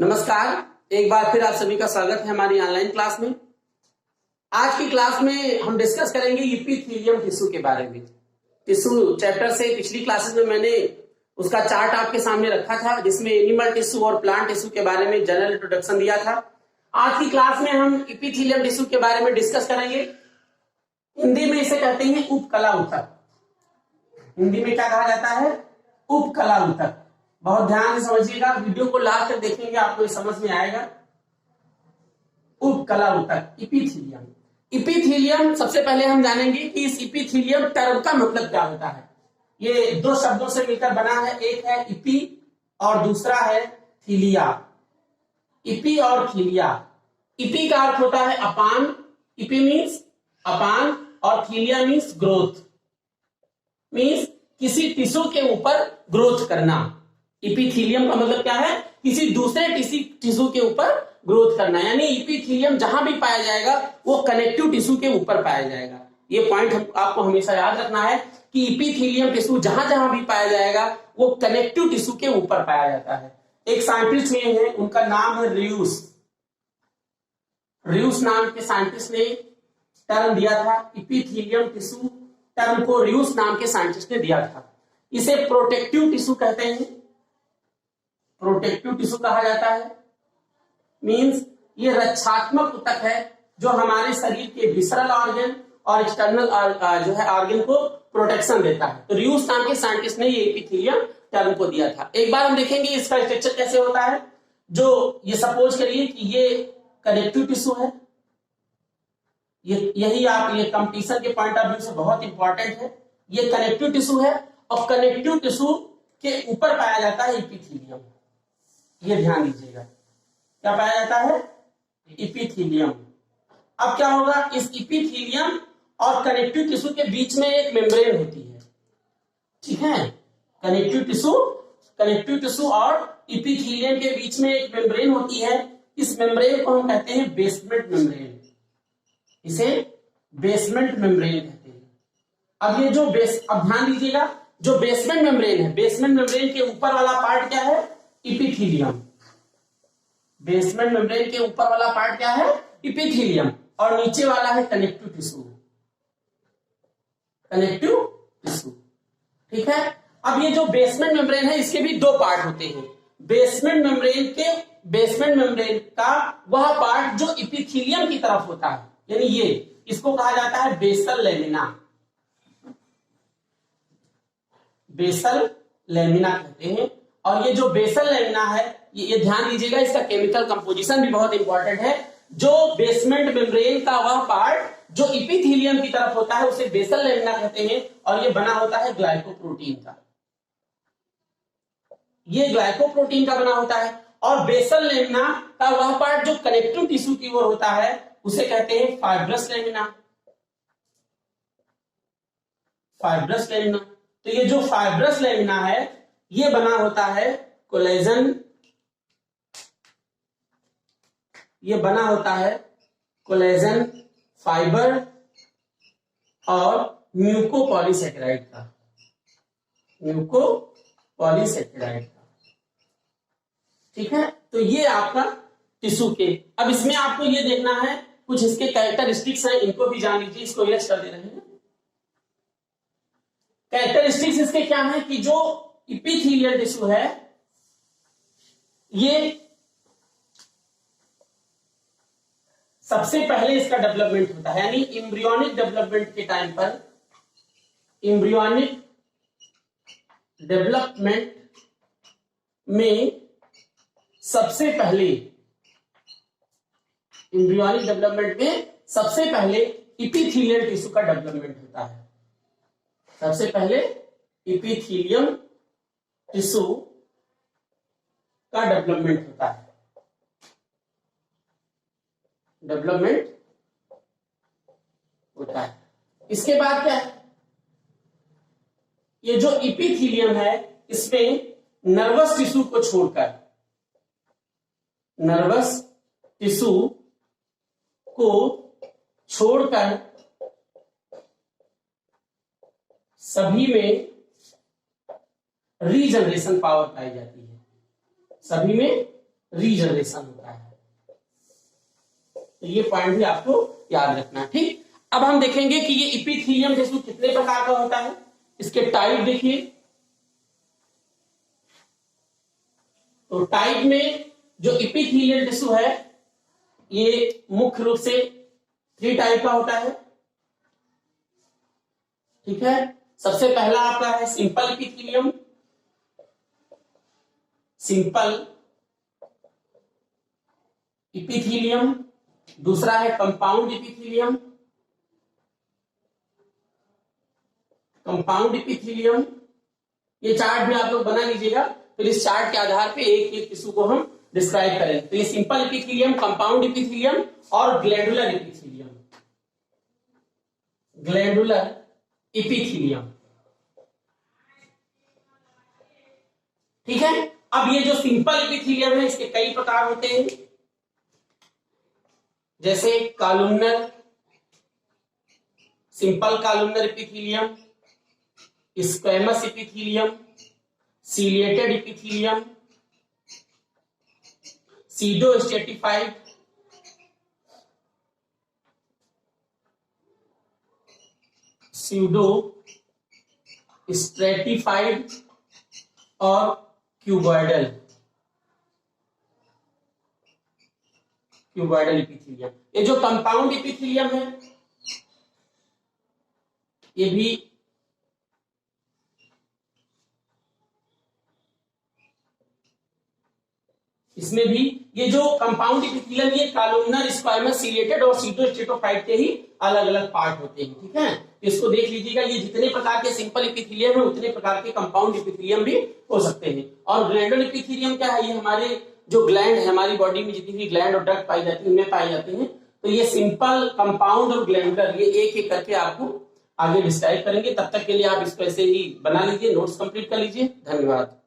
नमस्कार। एक बार फिर आप सभी का स्वागत है हमारी ऑनलाइन क्लास में। आज की क्लास में हम डिस्कस करेंगे इपिथेलियम टिश्यू के बारे में। टिश्यू चैप्टर से पिछली क्लासेस में मैंने उसका चार्ट आपके सामने रखा था, जिसमें एनिमल टिश्यू और प्लांट टिश्यू के बारे में जनरल इंट्रोडक्शन दिया था। आज की क्लास में हम इपिथेलियम टिश्यू के बारे में डिस्कस करेंगे। हिंदी में इसे कहते हैं उपकला ऊतक। हिंदी में क्या कहा जाता है? उपकला ऊतक। बहुत ध्यान से समझिएगा, वीडियो को लास्ट तक देखेंगे आपको समझ में आएगा। उपकला ऊतक, इपिथेलियम। इपिथेलियम सबसे पहले हम जानेंगे कि इस इपिथेलियम टर्म का मतलब क्या होता है। ये दो शब्दों से मिलकर बना है, एक है इपी और दूसरा है थीलिया। इपी और थीलिया। इपी का अर्थ होता है अपान, इपी मीन्स अपान, और थीलिया मीन्स ग्रोथ, मीन्स किसी टिश्यू के ऊपर ग्रोथ करना। इपिथेलियम का मतलब क्या है? किसी दूसरे टिश्यू के ऊपर ग्रोथ करना, यानी इपिथेलियम जहां भी पाया जाएगा वो कनेक्टिव टिश्यू के ऊपर पाया जाएगा। ये पॉइंट आपको हमेशा याद रखना है कि इपिथेलियम टिश्यू जहां जहां भी पाया जाएगा वो कनेक्टिव टिश्यू के ऊपर पाया जाता है। एक साइंटिस्ट हुए हैं, उनका नाम है रियूस। रियूस नाम के साइंटिस्ट ने टर्म दिया था इपिथेलियम टिश्यू। टर्म को रियूस नाम के साइंटिस्ट ने दिया था। इसे प्रोटेक्टिव टिश्यू कहते हैं। प्रोटेक्टिव टिश्यू कहा जाता है, मींस ये रक्षात्मक ऊतक है जो हमारे शरीर के विसरल ऑर्गन और एक्सटर्नल जो है ऑर्गन को प्रोटेक्शन देता है। तो रियूस नाम के साइंटिस्ट ने ये इपिथेलियम टर्म को दिया था। एक बार हम देखेंगे इसका स्ट्रक्चर कैसे होता है। जो ये सपोज करिए कि ये कनेक्टिव टिश्यू है, यही आप ये कंपटीशन के पॉइंट ऑफ व्यू से बहुत इंपॉर्टेंट है। ये कनेक्टिव टिश्यू है और कनेक्टिव टिश्यू के ऊपर पाया जाता है इपिथेलियम। ये ध्यान दीजिएगा, क्या पाया जाता है? इपिथेलियम। अब क्या होगा, इस इपिथेलियम और कनेक्टिव टिश्यू के बीच में एक मेम्ब्रेन होती है, ठीक है। कनेक्टिव टिश्यू और इपिथेलियम के बीच में एक मेम्ब्रेन होती है। इस मेम्ब्रेन को हम कहते हैं बेसमेंट मेम्ब्रेन। इसे बेसमेंट मेम्ब्रेन कहते हैं। अब ये जो अब ध्यान दीजिएगा, जो बेसमेंट मेम्ब्रेन है, बेसमेंट मेम्ब्रेन के ऊपर वाला पार्ट क्या है? इपिथेलियम। बेसमेंट मेम्ब्रेन के ऊपर वाला पार्ट क्या है? इपिथेलियम, और नीचे वाला है कनेक्टिव टिश्यू। कनेक्टिव टिश्यू, ठीक है। अब ये जो बेसमेंट मेम्ब्रेन है, इसके भी दो पार्ट होते हैं। बेसमेंट मेम्ब्रेन का वह पार्ट जो इपिथेलियम की तरफ होता है, यानी ये, इसको कहा जाता है बेसल लेमिना। बेसल लेमिना कहते हैं। और ये जो बेसल लेमिना है, ये ध्यान दीजिएगा, इसका केमिकल कंपोजिशन भी बहुत इंपॉर्टेंट है। जो बेसमेंट मेम्ब्रेन का वह पार्ट जो इपिथेलियम की तरफ होता है उसे बेसल लेमिना कहते हैं, और ये बना होता है ग्लाइकोप्रोटीन का। ये ग्लाइकोप्रोटीन का बना होता है। और बेसल लेमिना का वह पार्ट जो कनेक्टिव टिश्यू की ओर होता है उसे कहते हैं फाइब्रस लेमिना। Fibrous lamina. तो ये जो फाइब्रस लेमिना है, ये बना होता है कोलेजन। ये बना होता है कोलेजन फाइबर और म्यूकोपॉलीसेकेराइड का। म्यूकोपॉलीसेकेराइड का, ठीक है। तो ये आपका टिश्यू के। अब इसमें आपको ये देखना है, कुछ इसके कैरेक्टरिस्टिक्स हैं, इनको भी जान लीजिए। इसको यस कर दे रहे हैं। कैरेक्टरिस्टिक्स इसके क्या है कि जो इपिथेलियल टिश्यू है, ये सबसे पहले इसका डेवलपमेंट होता है, यानी इम्ब्रियोनिक डेवलपमेंट के टाइम पर, इम्ब्रियोनिक डेवलपमेंट में सबसे पहले, इम्ब्रियोनिक डेवलपमेंट में सबसे पहले इपिथेलियल टिश्यू का डेवलपमेंट होता है। सबसे पहले इपिथेलियम टिश्यू का डेवलपमेंट होता है। डेवलपमेंट होता है। इसके बाद क्या है, ये जो इपिथेलियम है, इसमें नर्वस टिश्यू को छोड़कर, नर्वस टिश्यू को छोड़कर सभी में रीजनरेशन पावर पाई जाती है। सभी में रीजनरेशन होता है। तो ये पॉइंट भी आपको याद रखना है। ठीक, अब हम देखेंगे कि ये इपिथीलियम टिश्यू कितने प्रकार का होता है, इसके टाइप देखिए। तो टाइप में जो इपिथीलियल टिश्यू है ये मुख्य रूप से 3 टाइप का होता है। ठीक है, सबसे पहला आपका है सिंपल इपिथीलियम, सिंपल इपिथीलियम। दूसरा है कंपाउंड इपिथीलियम, कंपाउंड इपिथीलियम। ये चार्ट भी आप लोग बना लीजिएगा, फिर इस चार्ट के आधार पे एक एक टिश्यू को हम डिस्क्राइब करेंगे। तो ये सिंपल इपिथीलियम, कंपाउंड इपिथीलियम और ग्लैंडुलर इपिथीलियम, ग्लैंडुलर इपिथीलियम। ठीक है, अब ये जो सिंपल इपिथीलियम है इसके कई प्रकार होते हैं, जैसे columnar, simple columnar epithelium, squamous epithelium, ciliated epithelium, pseudostratified, pseudostratified और क्यूबॉइडल, क्यूबॉइडल इपिथीलियम। ये जो कंपाउंड इपिथीलियम है ये भी इसमें भी ये जो कंपाउंड इपिथीलियम ये कॉलमनर, स्क्वैमस, सीलिएटेड और सीटोस्टेटोफाइट के ही अलग अलग पार्ट होते हैं। ठीक है, इसको देख लीजिएगा, ये जितने प्रकार के सिंपल इपिथीलियम है उतने प्रकार के कंपाउंड इपिथीलियम भी हो सकते हैं। और ग्लैंडुलर इपिथीलियम क्या है, ये हमारे जो ग्लैंड है, हमारी बॉडी में जितनी भी ग्लैंड और डक्ट पाई जाती है उनमें पाए जाते हैं। तो ये सिंपल, कंपाउंड और ग्लैंडुलर ये एक एक करके आपको आगे डिस्क्राइब करेंगे। तब तक के लिए आप इसको ऐसे ही बना लीजिए, नोट्स कंप्लीट कर लीजिए। धन्यवाद।